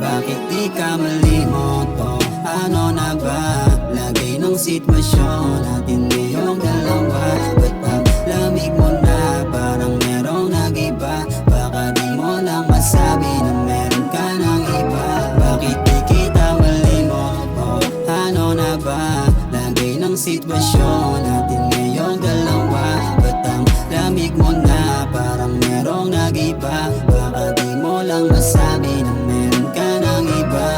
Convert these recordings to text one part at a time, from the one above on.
Bakit di ka malimot to? Ano na ba? Lagay ng sitwasyon natin ngayong dalawa. Ba't ang lamig mo na parang merong nag-iba? Baka di mo lang masabi na meron ka ng iba. Bakit di kita malimot to? Ano na ba? Lagay ng sitwasyon natin ngayong dalawa. Ba't ang lamig mo na parang merong nag-iba? Baka di mo lang masabi na meron ka ng iba.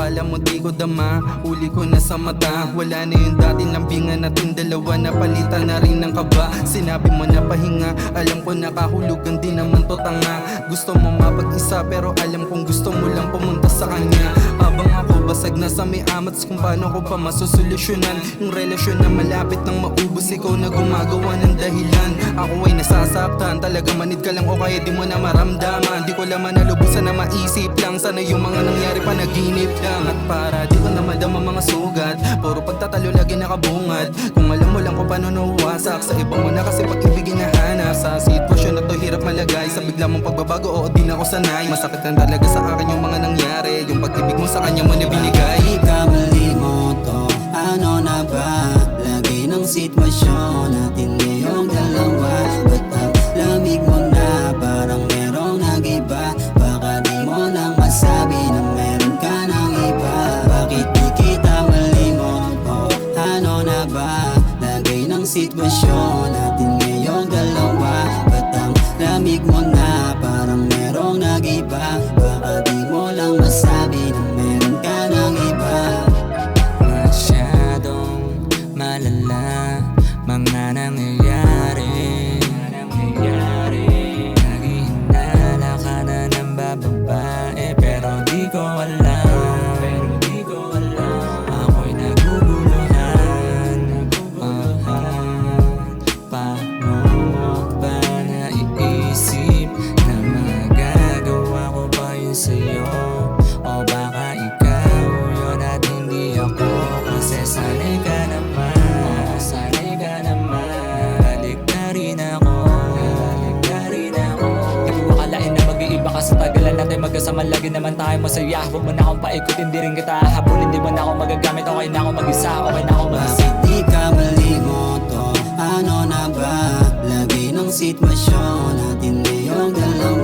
Kala mo di ko dama, uli ko na sa mata. Wala na yung dati lambingan natin dalawa, napalitan na rin ng kaba. Sinabi mo na pahinga, alam ko nakahulugan din naman to tanga. Gusto mo mapag-isa pero alam kong gusto mo lang pumunta sa kanya. Habang ako basag na sa may amats kung paano ko pa masusolusyonan yung relasyon na malapit nang maubos, ikaw na gumagawa ng dahilan. Ako ay nasasaktan, talaga manid ka lang o kaya di mo na maramdaman. Di ko laman nalubusan na maisip lang, sana yung mga nangyari panaginip lang. At para di ko na madama mga sugat, puro pagtatalo lagi nakabungad. Kung alam mo lang kung paano nahuwasak, sa iba mo na kasi pag-ibig hinahanap. Sa sitwasyon na to hirap malagay, sa bigla mong pagbabago oo di na ako sanay. Masakit lang talaga sa akin yung mga nangyari, yung pag-ibig mo sa kanya mo na binigay. Di ka malimot to, ano na ba? Lagay ng sitwasyon natin ngayong dalawa. Ba't ang lamig mo na parang merong nag-iba? Baka di mo lang masabi na meron ka ng iba. Bakit di kita malimot to? Ano na ba? Lagay ng sitwasyon natin ngayong dalawa. Ba't ang lamig mo na parang merong nag-iba? Baka di mo lang masabi na meron ka ng iba. Masyadong malala mga nangyayari. Naghihinala ka na ng bababae pero di ko alam. Ako'y naguguluhan. Paano mo ba naiisip na magagawa ko pa yun sa'yo? O baka ikaw yun at hindi ako? Kasi sanay ka naman. Balik na rin ako. Di ko akalain na mag-iiba ka sa tagalan natin magkasama. Lagi naman tayo masaya. Huwag mo na akong paikutin, di rin kita habulin. Di mo na ako magagamit, okay na ako mag-isa. Okay na ako mag-isa. Bakit di ka malimot to? Ano na ba? Lagay ng sitwasyon natin ngayong dalawa.